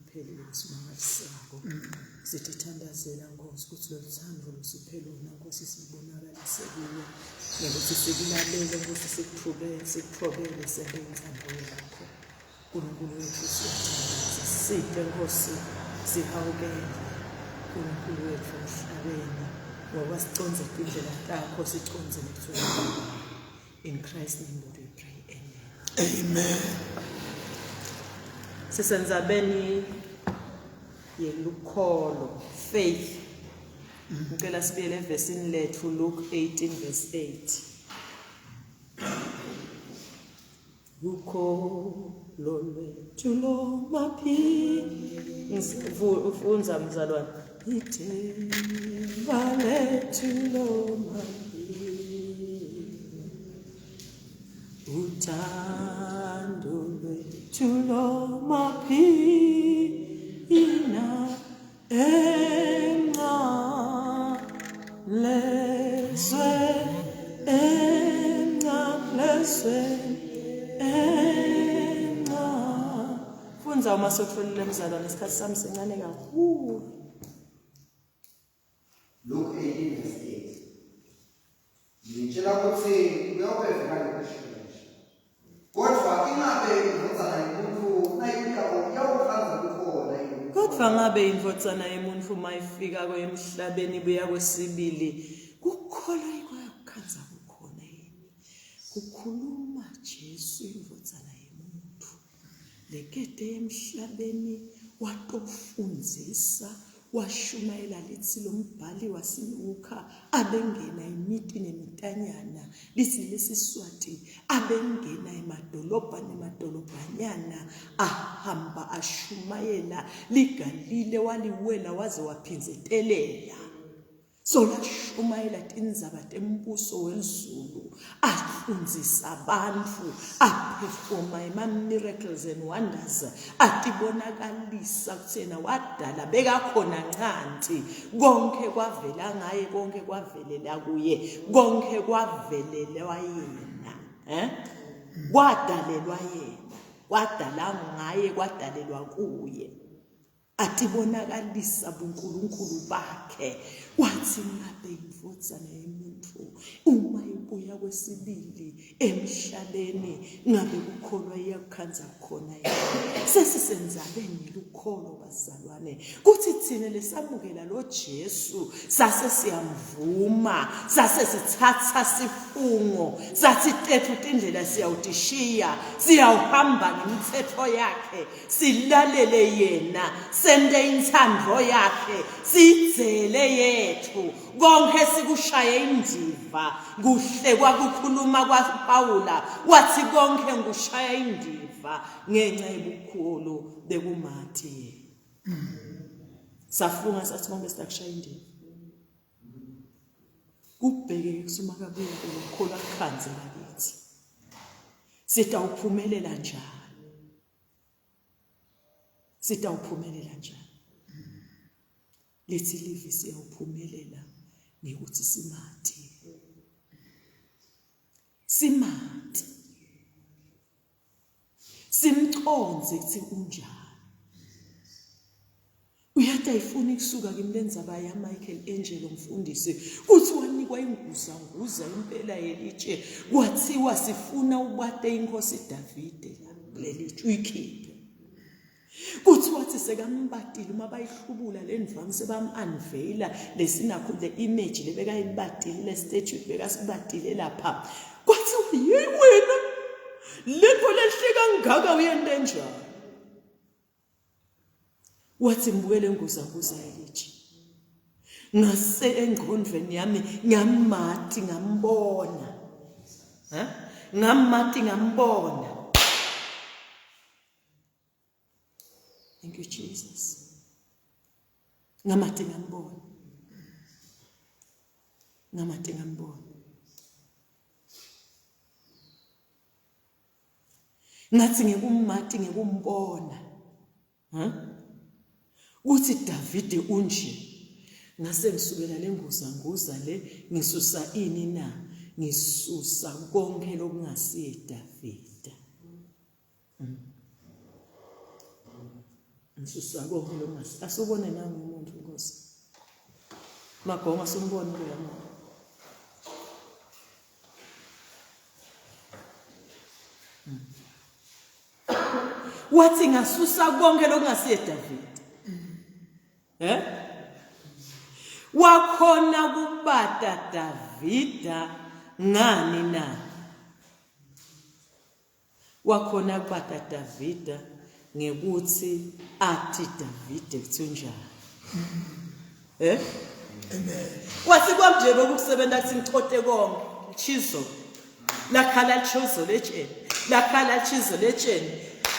oluphelele kusimangalisako sithi thandazela Nkosi ukuthi lo thando lusiphele wona Nkosi sibonakalise kuwe nokuthi sikulalele Nkosi sikuthobele sebenza ngakho uNkulunkulu wethu siyathandaza siphe Nkosi sihawukele uNkulunkulu wethu emhlabeni ngoba siconze indlela yakho siconze nethuna in Christ's name we pray amen. Sisenzabeni yelukholo faith ngicela sibuyele evesini lethu Luke 18 verse 8 lukholo lwethu lomaphi ufunza mzalwane ithemba lethu lomaphi uthando lwethu lomaphi ina funza uma sotholile mzalwane isikhathi sami sincane kakhulu. Luke 18 verse 8. Ngitshela ukuthi uyawuvela ngesishosho. Kodwa ingabe indodzana yomuntu nayifika uyawukhanza kukhona yini? Kodwa ngabe indvodzana yomuntu mayifika kwemhlabeni ibuya kwesibili kukholwa ikuyakhanza kukhona yini? Kukhuluma Jesu indvodzana yomuntu. Lekete emhlabeni watofundzisa washumayela lithi lombhali wasiluka abengena imiti nemitanyana lithi lesiswati abengena emadolobhanyana ahamba ashumayela ligalile waliwela waze waphinzetelela so lashumayela tindzaba tembuso wezulu afundzisa abantu aperforma ama-miracles and wonders atibonakalisa kuthena wadala bekakhona ncanti konke kwavela ngaye konke kwavelela kuye konke kwavelelwa yena kwadalelwa yena kwadala ngaye kwadalelwa kuye atibonakalisa bunkulunkulu bakhe wathi ngabe indvodzana yomuntu uma ibuya kwesibili emhlabeni ngabe kukholwa iyakhanza khona yena sesisenzabeni lukholo bazalwane kuthi thina lesamukela lo Jesu sase siyamvuma sase sithatha sifungo sathi tethu tindlela siyawutishiya siyawuhamba ngemithetho yakhe silalele yena sende inthando yakhe sidzele yethu konke sikushaye indiva kuhle kwakukhuluma kwaPaula wathi konke ngushaya indiva ngenxa yobukhulu bekumathi safunga sathi konke sizakushaya indiva kubheke kusuma kabuye ukukhula akhanze bakithi sitawuphumelela njani lethi live siyawuphumelela ngekuthi simati simconze kuthi unjani uyata ifuna ikusuka kimlenzaba ya Michael Angel umfundisi kuthi wanikwa inguzanguza impela yelitshe kwathiwa sifuna ubate inkosi Davide lelitshe uyikhiphe kuthi wathi sekambatile uma bayihlubula lendvangu sebam-unveila lesinakho le image lebekayibatile le statue bekasibatile lapha kwathi yeyi wena lento lehle kangaka uyente njani wathi mbukele nguzanguza yelitshe ngase engqondweni yami ngamati ngambona Thank you, Jesus. Ngamati ngambona. Ngathi ngekumati ngekumbona. Uthi Davide unje. Ngase ngisukela lenguzanguza le ngisusa ini na? Ngisusa konke lokungasiye Davide. ngisusa konke lokungasi asubone nami umuntu Nkosi Magoma simbone lo yami wathi ngasusa konke lokungasiye David wakhona kubata Davida ngani na wakhona kubata Davida ngekuthi athi Davide kuthunjani wathi kwamnje bokusebenza kuthi ngichothe konke chizo lakhala chizo letsheni lakhala chizo letsheni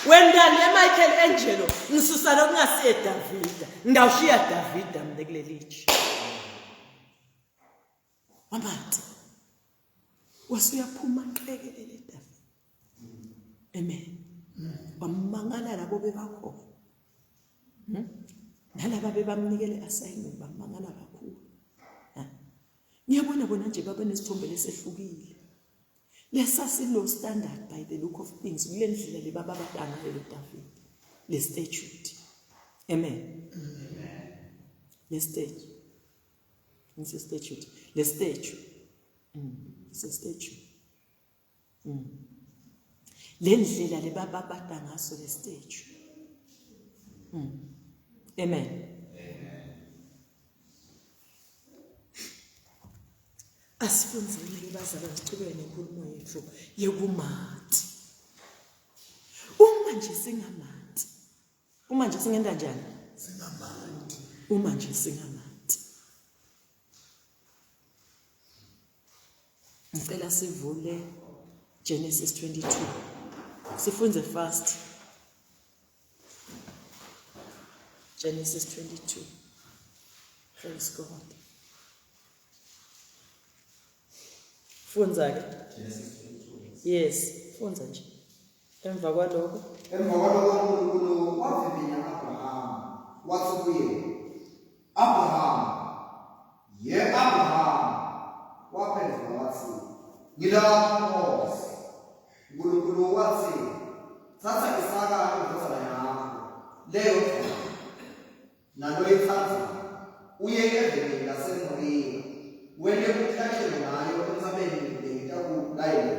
wenda leMichael Angelo ngisusa lokungasiye Davida ngawushiya Davida mina kulelithi Mamathi wasuyaphuma nqekelele Davida amen wamangala labo bebakho nalaba bebamnikele assignment bamangala kakhulu ngiyabona bona nje baba nesithombe lesehlukile lesasilo standard by the look of things kulendlela le baba batanga le David le statute amen le statute it's a statute le statute it's a statute le ndlela le baba batanga so le statute amen asifunzele bazalwane sichubeke nenkulumo yethu yekumathi uma nje singamathi uma nje singenda njani singamathi uma nje singamathi ngicela sivule Genesis 22 sifunze fast Genesis 22 praise God funza ke yes funza nje emva kwaloko uNkulunkulu wavivinya Abraham wathi kuye Abraham waphendula wathi ngilapho Mose uNkulunkulu wathi thatha Isaka indodana yakho leyo naloyithatha uye eveni laseMoriya wende kuhlatshelwe ngayo emhlabeni ngitakulayela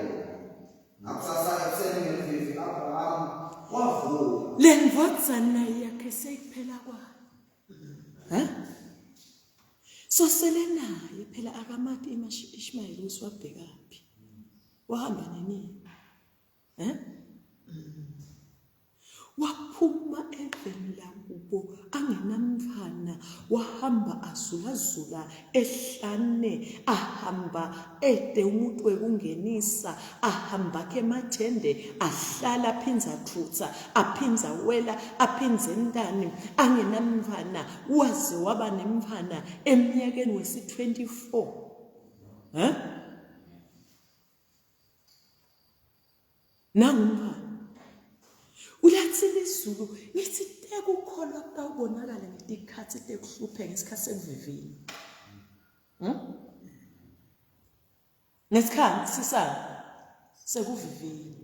ngakusasa ekuseni ngevivi Abraham wavuka le ndvodzana yakhe seyiphela kwayo so sele naye phela akamathi Ishmael uswabhekaphi wahamba nini waphuma eveni lakubo angenamfana wahamba azulazula ehlane ahamba ede umuntu wekungenisa ahamba ke mathende ahlala phinza thutsa aphinza wela aphinze ndani angenamfana waze waba nemfana eminyakeni wesi24 nangumfana ulathile izulu ngithi tekukholwa kutawubonakala ngetikhathi tekuhluphe ngesikhathi sekuvivini ngesikhathi sisana sekuvivini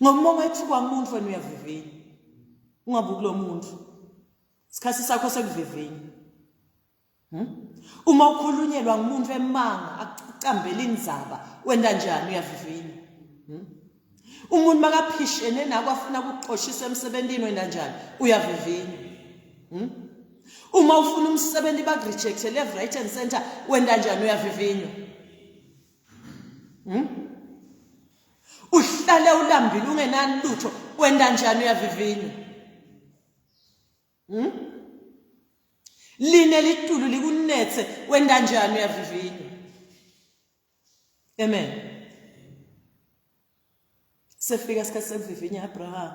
ngomongo ethuka umuntu wena uyavivini ungabuki lo muntu isikhathi sakho sekuvivini uma ukhulunyelwa ngumuntu emanga akucambela indzaba wenda njani uyavivini umuntu makaphishene nako afuna ukuqoshisa emsebentini wena njani uyavivini uma ufuna umsebenzi bakureject left right and center wenda njani uyavivini uhlale ulambile ungenani lutho wenda njani uyavivini line litulu likunethe wenda njani uyavivini amen sefika isikhathi sekuvivinya Abraham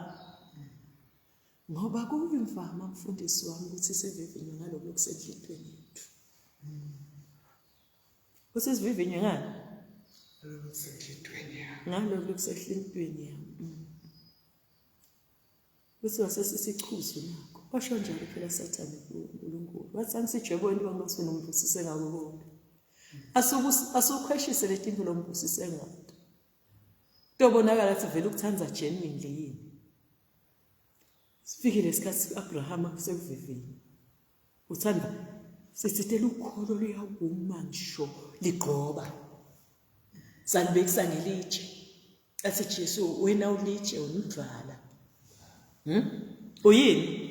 ngoba kuyimvama mfundisi wami ukuthi sivivinye ngalokho okusenhlizweni yethu usisivivinye ngani ngalokho okusenhlizweni yami kuthi wasesisichuzo nakho washo njalo phela Sathane kuNkulunkulu wathi angisijwebo into bangasifuna umvusise ngako konke asukhweshise letinto lomvusise ngako tobonakala ukuthi vele ukuthanza genuinely yini Fikile isikhathi Abraham kusevivini. Uthanda sisithela ukholo luyakuma ngisho ligqoba. Sanibekisa ngelitshe. Athi Jesu wena ulitshe unidvala. Uyini?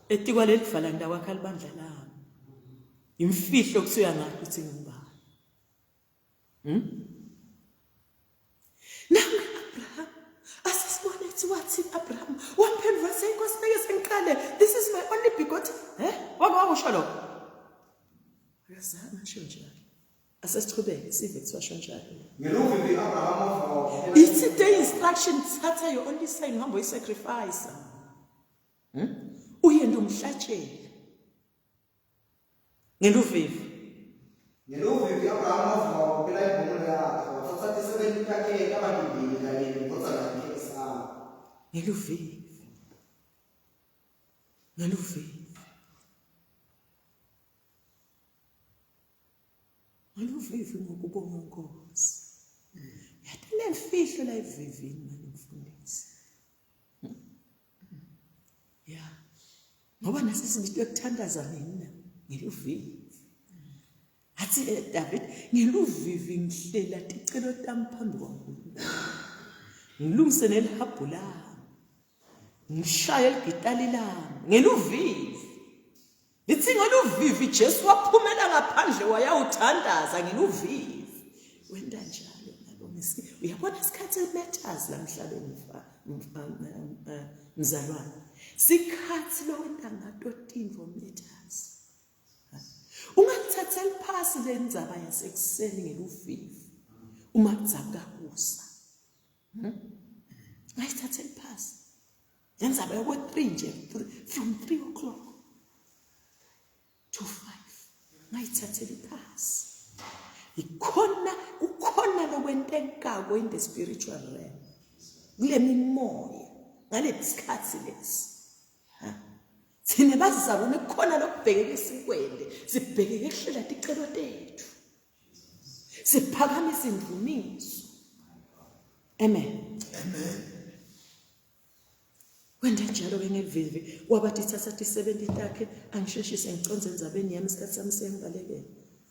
Etikwa lelivala ndawo akhalibandla lami. Imfihlo kusuya ngathi uthi ngibani. Nami Abraham asisibone ethi wathi Abraham wamphendula wathi inkosi beke sengiqale this is my only begotten wakusho lokho akazange asho njalo asesichubeke sive kuthiwa asho njalo ngeluvivi Abraham ithi the instruction thatha your only son uhambe uyisacrifice uyenda umhlatshele ngeluvivi Abraham phela ibhono yakhe wathatha isebenti yakhe kababili kanye nendodana yakhe eSara ngeluvivi Ngeluvivi ngokubonga Nkosi. Yathi lemfihlo la evivini manje mfundisi. Ya. Ngoba nasisibitwe ukuthandaza mina ngeluvivi. Athi David ngeluvivi ngihlela ticelo tami phambi kwaNkulunkulu. Ngilungise nelihabhu lami. Ngishaya eligitali lami ngeluvivi. Lithi ngeluvivi Jesu waphumela ngaphandle wayawuthandaza ngeluvivi. Wenda njalo nalona uyabona isikhathi matters la emhlabeni mzalwane. Sikhathi lo wenda ngato tinvo matters. Ungathatha liphasi lendzaba yasekuseni ngeluvivi. Uma kudzaka kusa. Ngayithatha liphasi. Lendzaba yakho 3 nje from 3 o'clock to 5. Ngayithathela iphasi. Ukhona lokwentekako in the spiritual realm. Kule mimoya ngale sikhathi lesi. Thina bazizabona kukhona lokubhekeka isikwende, sibhekeke ehlela ticelo tethu. Siphakamisa imvumiso. Amen. Wenda njalo ke ngevivi wabathi thatha 70 takhe angisheshise ngiconze endzabeni yami isikhathi sami sengibalekele.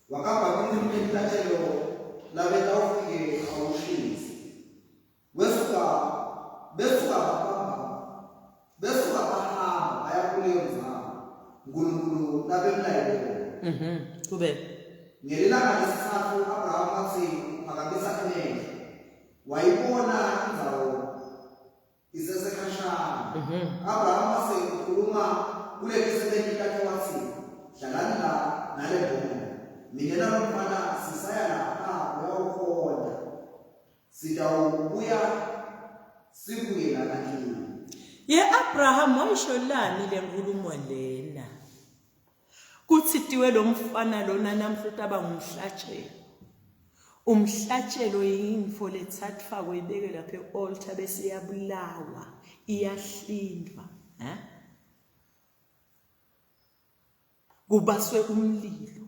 Wakamba ukuthi imhlatshelo labeta ufike awushisi. Besuka bahamba baya kuleyo ndzaba. uNkulunkulu labemlayelo. Kube. Ngelilanga lesithathu Abraham athi phakamisa amehlo. Wayibona indzawo isesekhashana. Abraham asekhuluma kule kisebenti lakhe wathi hlalani la nale bomo. Mina nomfana sisaya lapha uyawukhona. Sitawubuya sibuye nakini. Ye Abraham wayisholani le nkulumo lena. Kuthitiwe lo mfana lona namhla abangumhlatshelo. Umhlatshelo yimfo lethathwa kwebeke lapha ealtar bese iyabulawa, iyahlindwa, Kubaswe umlilo.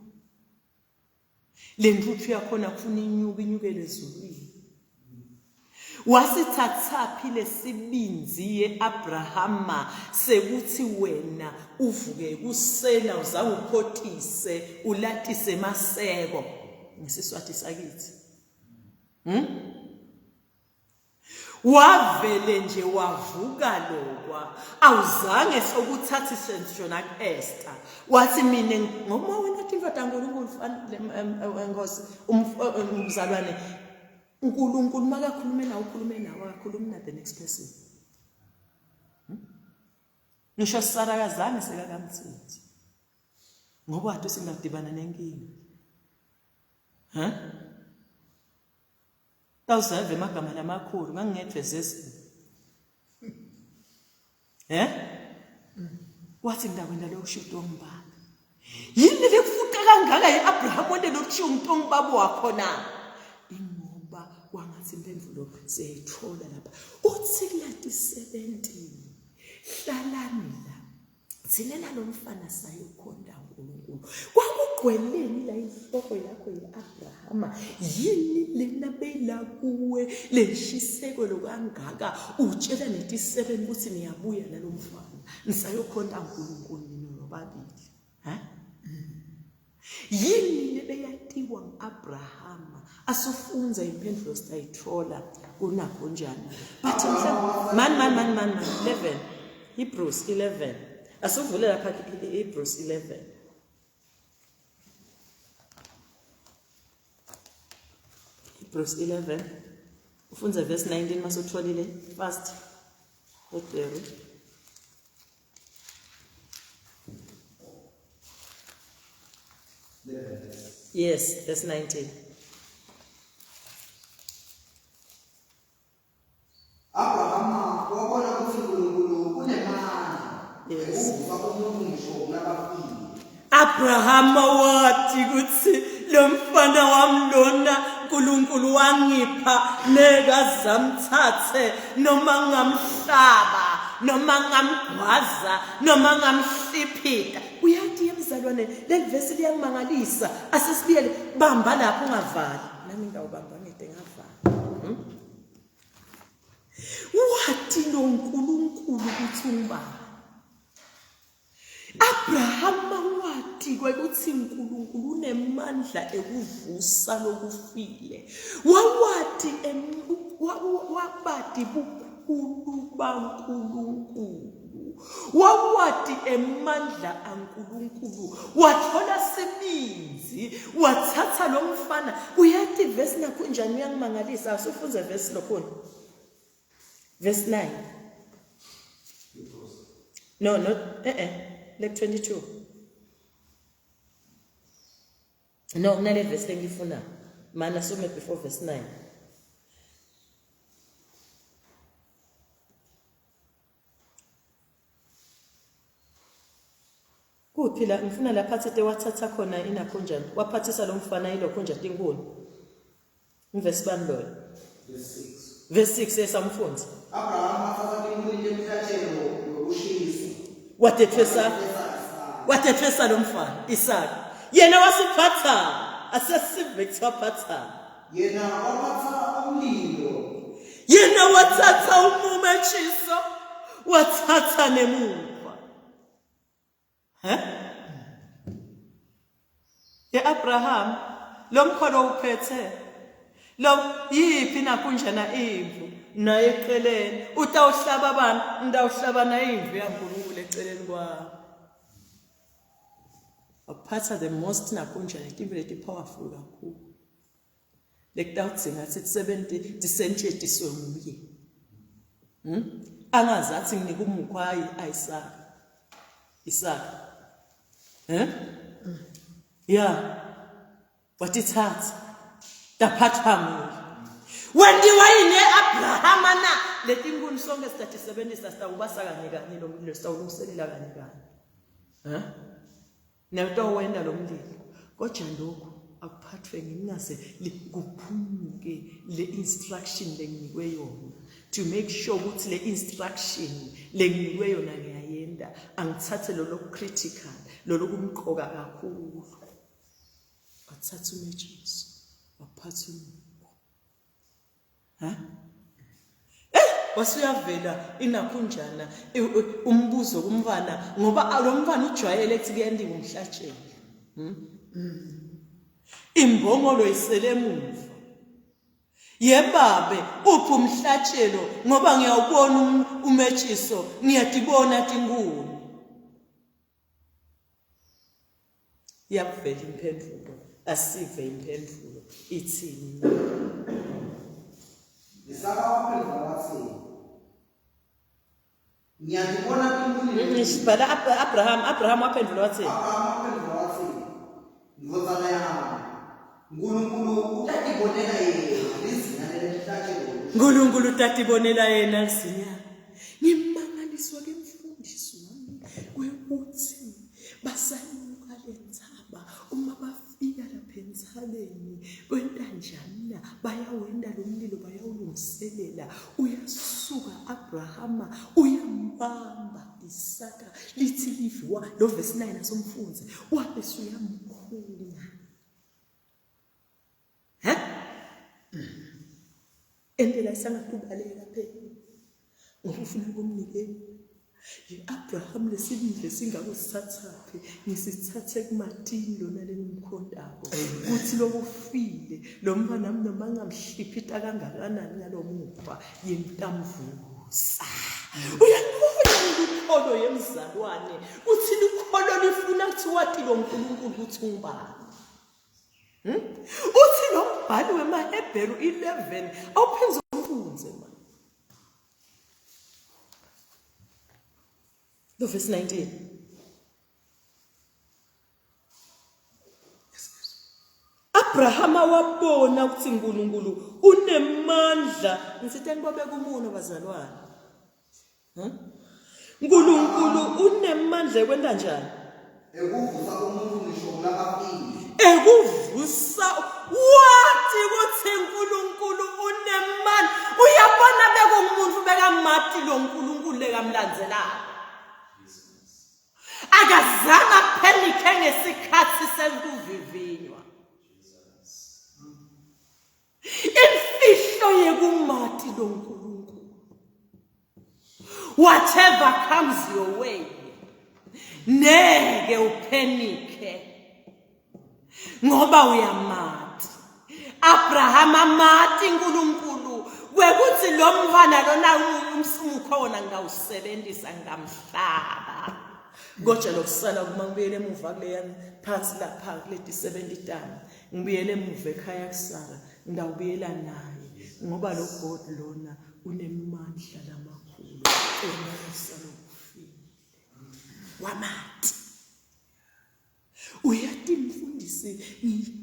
Le ntuthu yakhona kufuna inyukele ezulwini. Wasithathapi lesibinzi yeAbrahama sekuthi wena uvuke kusela uzange uphothise ulatise maseko ngesiswati sakithi. Wavele nje wavuka lokwa awuzange sokuthatha isentshona kuEsther wathi mina ngoba wena indodana kaNkulunkulu Nkosi umzalwane uNkulunkulu makakhulume nawe ukhulume nawe akakhulumi na the next person. Ngisho Sara kazange sekakamthithi ngoba wathi singadibana nenkingi. Tawuzave amagama lamakhulu ngangingethwe zesi. Wathi ndakwenda lokushuta ongibaba. Yini lekufuqa kangaka yeAbraham wonke lokushuta ongibaba wakhona. Ingoba wangathi impendulo siyayithola lapha. Uthi kulati 17 hlalani la. Thina lo mfana sayokhonda uNkulunkulu. Ugweleni la inhloko yakho ye-Abrahama yini lena bela kuwe leshiseko lokangaka utshela nethi 7 ukuthi niyabuya nalo mfana nisayokhonta uNkulunkulu nina nobabili yini lebeyatiwa ngu-Abrahama asofunza impendulo sitayithola kunakho njani but man 11 Hebrews 11 asuvule lapha Hebrews 11 Hebrews 11 ufunza verse 19 masotholile fast Hebrews yes verse 19 Abrahama wabona ukuthi uNkulunkulu kunemali ukufa komuntu ngisho labafiki Abrahama wathi kuthi lo mfana wami lona uNkulunkulu wangipha nekazamthathe noma ngamhlaba noma ngamgwaza noma ngamhliphita uyathi yemzalwane lelivesi liyangimangalisa asesibiyele bamba lapho ungavali nami ngawubamba ngide ngavala wathi lo uNkulunkulu ukuthi ungibani Abrahama wathi ukuthi uNkulunkulu unemandla ekuvusa lokufile wawathi wabadi bukhulu baNkulunkulu wawathi emandla aNkulunkulu wathola seminzi wathatha lo mfana uyathi verse nakho njani uyangimangalisa asufunza verse lokho verse 9 no not like 22 no kunale verse lengifuna mana some before verse 9 kuphila ngifuna lapha thethe wathatha khona inakho njani waphathisa lo mfana yilokho nje tinkuni verse bani lo verse 6 esamfunza Abrahama athatha inkuni lemhlatshelo yokushisa watethesa lo mfana Isaka yena wasiphatha asesive kuthaphatha yena waphatha umlilo yena wathatha umumechiso wathatha nemuva Abraham lo mkhono uphethe lo yipi na kunjena imvu na eceleni utawuhlaba abantu ndawuhlaba na imvu yaNkulunkulu eceleni kwami aphatha the most na kunjena into leti powerful kakhulu lekutawuthi ngathi 70% etiswe nguye angazathi nginika umkhwayi Isaka yeah watithatha taphatha nguye wendiwa yini Abrahama na leti nkuni sonke sitasebenzisa sitawubasa kanye kanye lo mlilo sitawulungiselela kanye kanye nawutawenda lo mlilo kodwa lokho akuphathwe nginaze kuphumuke le instruction lenginikwe yona to make sure ukuthi le instruction lenginikwe yona ngiyayenda angithathe lo critical lo kumqoka kakhulu wathatha umechiso waphatha wasuyavela inakunjana umbuzo kumfana ngoba lo mfana ujwayele ukuthi kuyandiwa umhlatshelo imbongolo isele emuva yebabe uphi umhlatshelo ngoba ngiyawubona umechiso ngiyadibona tinkuni yavela impendulo asive impendulo ithini Isaka waphendula wathi ngiyadibona tinkuni ngishibhala Abraham waphendula wathi ngizozana yami uNkulunkulu utatibonela yena lizinga lemhlatshelo uNkulunkulu utatibonela yena lizinga ngimangaliswa ke mfundisi wami kwekuthi basanuka lenzaba uma bafika lapha entsaleni kwentanjana bayawenda lo mlilo bayawulungiselela uyasuka Abrahama uyambamba Isaka lithi liviwa lo verse 9 asomfunze wabe suyamkhona iphunga. Endlela isangatubaleka phela. Ngoba ufuna ukumnikela. Abraham lesibili singakusithathaphi ngisithathe kuMatini lona lengimkhondako kuthi lokufile lo mfana nami noma ngamhlipita kangakanani ngalomuva yentamvuza. Uyakubona ukukholo yemzalwane uthi likholo lifuna kuthiwa lo uNkulunkulu uthi ngubani. Uthi lo mbhali wemaHebheru 11 awuphenze umfunze manje. Lo verse 19. Abrahama wabona ukuthi uNkulunkulu unemandla. Ngisitheni babeka umuno bazalwane. uNkulunkulu unemandla ekwenda njani? Ekuvusa umuntu ngisho kulabafile. Ekuvusa wathi ukuthi uNkulunkulu unemandla. Uyabona beka umuntu beka Mati lo uNkulunkulu lekamlandzelayo. Akazange aphenike ngesikhathi sekuvivinywa. Imfihlo yekumati lo uNkulunkulu. Whatever comes your way, neke uphenike. Ngoba uyamati. Abraham amati uNkulunkulu. Wekuthi lo mfana lona umkhona ngawusebenzisa ngamhlaba. Ngoja lokusala kuma ngibuyele emuva kuleya phansi lapha kuleti 70 tani ngibuyele emuva ekhaya kusala ndawubuyela naye ngoba lo God lona unemandla lamakhulu emasalo kufile wamati. Uyati mfundisi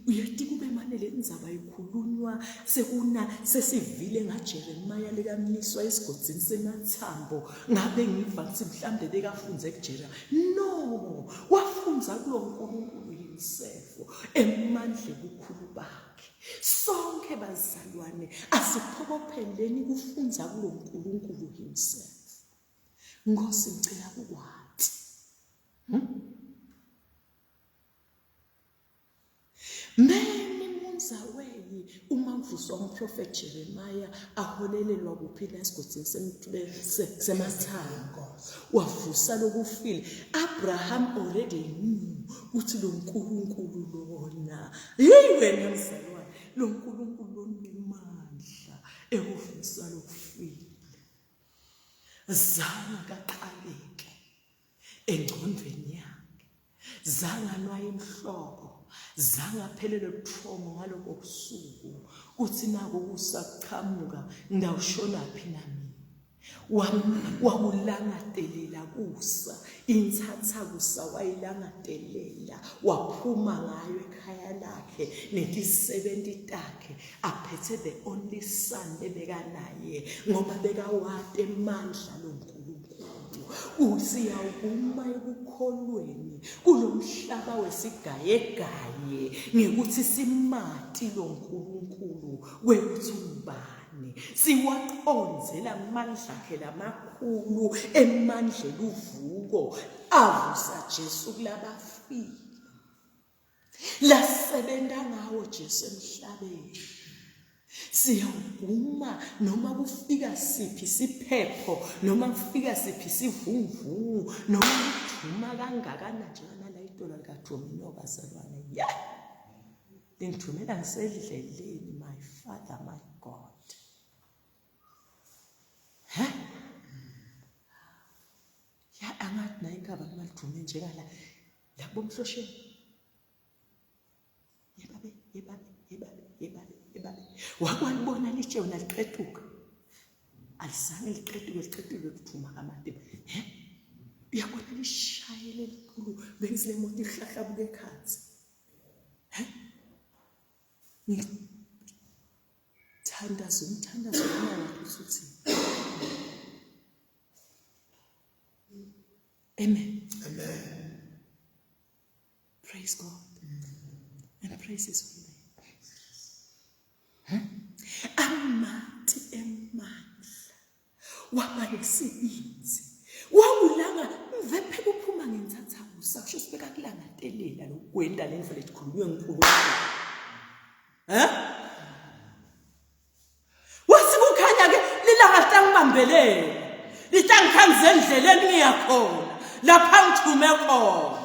uyati kube manje le ndzaba ikhulunywa sekuna sesivile ngaJeremiah lekaMniswa esigodini semathambo ngabe ngiva ukuthi mhlambe bekafunze kuJeremiah. No, wafunza kulo uNkulunkulu himself emandle kukhulu bakhe. Sonke bazalwane asiphokopheleni kufunza kulo uNkulunkulu himself. Ngosi ngicela ukwathi many months away uma kuvuswa umprofeti Jeremiah aholelelwa kuphila esigodini semathambo wavusa lokufile. Abraham already knew ukuthi lo uNkulunkulu lona wena mzalwane lo uNkulunkulu onemandla ekuvusa lokufile. Zanga kaqaleke engcondweni yakhe, zanga nwaye emhloko, zanga phelele buthongo ngaloko busuku uthi nako kusaqhamuka ndawushona phi nami. Wakulangadelela kusa inthatha kusa wayilangadelela waphuma ngayo ekhaya lakhe neti 70 takhe aphethe the only son ebekanaye ngoba bekawade emandla lo uNkulunkulu. Usiyawuma ekukholweni kulomhlaba wesigayegaye ngekuthi simati lo uNkulunkulu wekuthi ubani siwaqonzela amandla akhe lamakhulu emandla luvuko avusa Jesu kulabafile lasebenta ngawo Jesu emhlabeni. Siyawuma noma kufika siphi siphepho noma kufika siphi sivunguvungu noma uduma kangakana njana la idola likaDomino bazalwane. Yeah, ngithumela ngisedleleni my Father my God. Ya angathi naye ikhaba limaludume njengala labo mhlosheni. Yebabe. Wakwalibona litshe wona liqeduka. Alizange liqeduke kuthuma kaMatiba. Uyabona lishayele elikhulu bengizile moto ihlahlabuke ekhansi. Umthandazo wona uthi Amen. Praise God. And praise his holy name. Amati emandla waba lesibizi wawulanga mvephe kuphuma ngenthathabuzo sakusho sibeka kulangatelela lokwenda lendlela ekhulunywe nguNkulunkulu. Wathi kukhanya ke lilangahlangbambelele. Litangikhangize endleleni ngiyakhona. Lapha ngithume khona.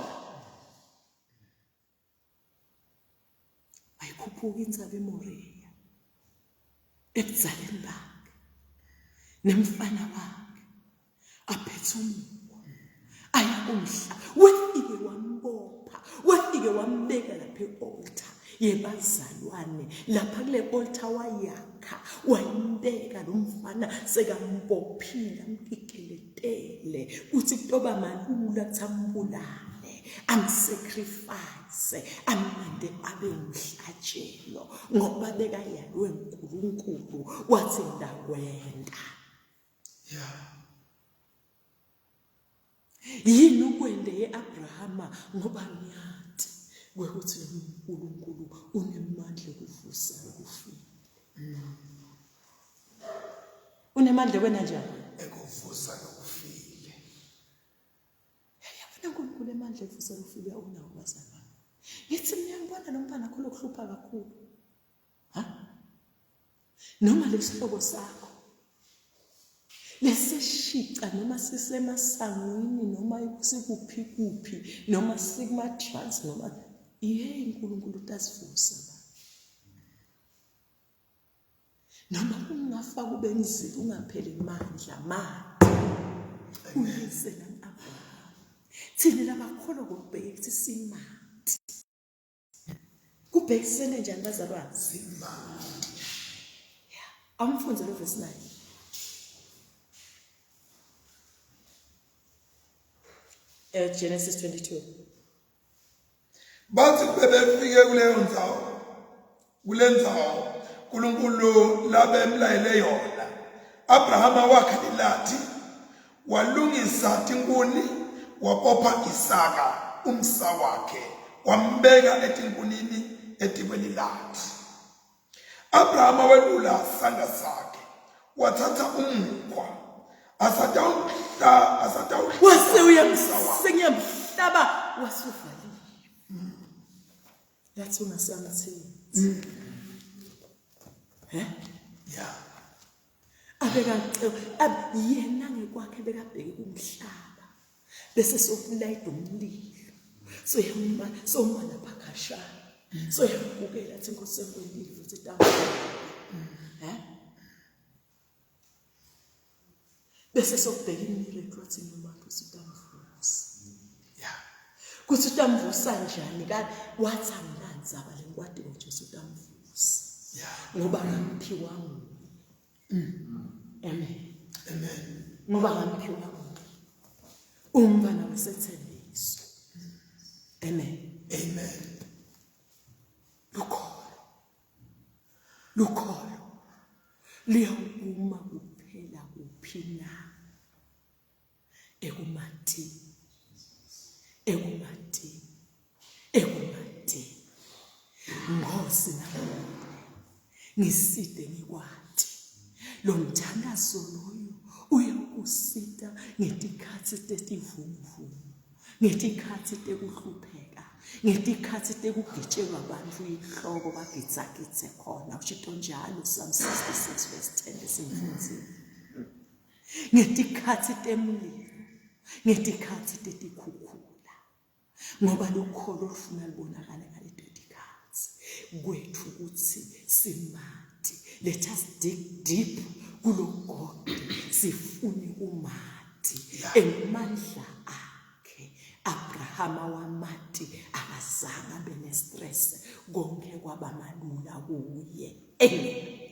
Ayikhuphuka intsaba eMoriya. Ebuzaleni bakhe. Nemfana wakhe. Aphethe umukwa. Ayakumhla. Wefike wambopha. Wefike wambeka lapha e-altar. Yebazalwane lapha kule altar wayakha wayimbeka lo mfana sekambophile ampikelele uthi kutoba malula kuthambulane amsacrifice amande abe umhlatshelo ngoba bekayalwe uNkulunkulu wathi ndakwenda. Yini ukwende yeAbrahama ngoba ngiyathi ukuthi uNkulunkulu unemandla okuvusa ukufile. Unemandla wena njani? Ekuvusa ukufile. Yabona uNkulunkulu emandla okuvusa ukufile unawo bazalwane. Yithi ngiyangibona lo mfana khona okuhlupha kakhulu. Noma lesihlobo sakho. Lesishica noma sisemasangweni noma sikuphi kuphi noma sigma trans noma uNkulunkulu utasivusa ba. Noma kungafa kube nzima ungapheli amandla manje. Uyise naMabrahama. Thina labakholwa kubheka ukuthi simati. Kubhekisene njani bazalwane? Simati. Amfunze lo verse 9. Genesis 22. Bathi bebefike kule ndzawo uNkulunkulu labemlayele yona. Abrahama wakha ilathi walungisa tinkuni wabopha Isaka umsa wakhe wambeka etinkunini etikweni lathi. Abrahama welula sandla sakhe wathatha umkhwa asatawuhlaba Sengiyamhlaba wasuvaliwe. Yathi ungasamthini. Abeka yena ngekwakhe bekabheke kumhlaba. Bese sokulayida umlilo. Soma lapha khashana. Soyabukela athi Nkosi enkwendile uthi tamu. Bese sokubheka imiracle athi noma usitamvusa. Kuthi utamvusa njani kanti wathi anganzaba lenkwadi ngoJesu utamvusa. Ngoba ngamphiwa nguwe. Amen. Ngoba ngamphiwa nguwe. Umfana wesethembiso. Amen. Lukholo. Liyawuma kuphela kuphi na? Ekumati. Ngosi nami. Ngiside ngikwathi. Lo mthandazo loyo uyakusita ngetikhathi tesivumvumu. Ngetikhathi tekuhlupheka. Ngetikhathi tekugitshelwa abantu ihloko bagitsagitse khona. Ushito njalo Psalm 66 verse 10 lesimfundzini. Ngetikhathi temlilo. Ngetikhathi tetikhukhula. Ngoba lukholo lufuna libonakala ngaleto tikhathi. Kwethu ukuthi simati. Let us dig deep kulo God. Sifune umati. Emandla akhe. Abrahama wamati akazange abe nestress. Konke kwabamalula kuye. Amen.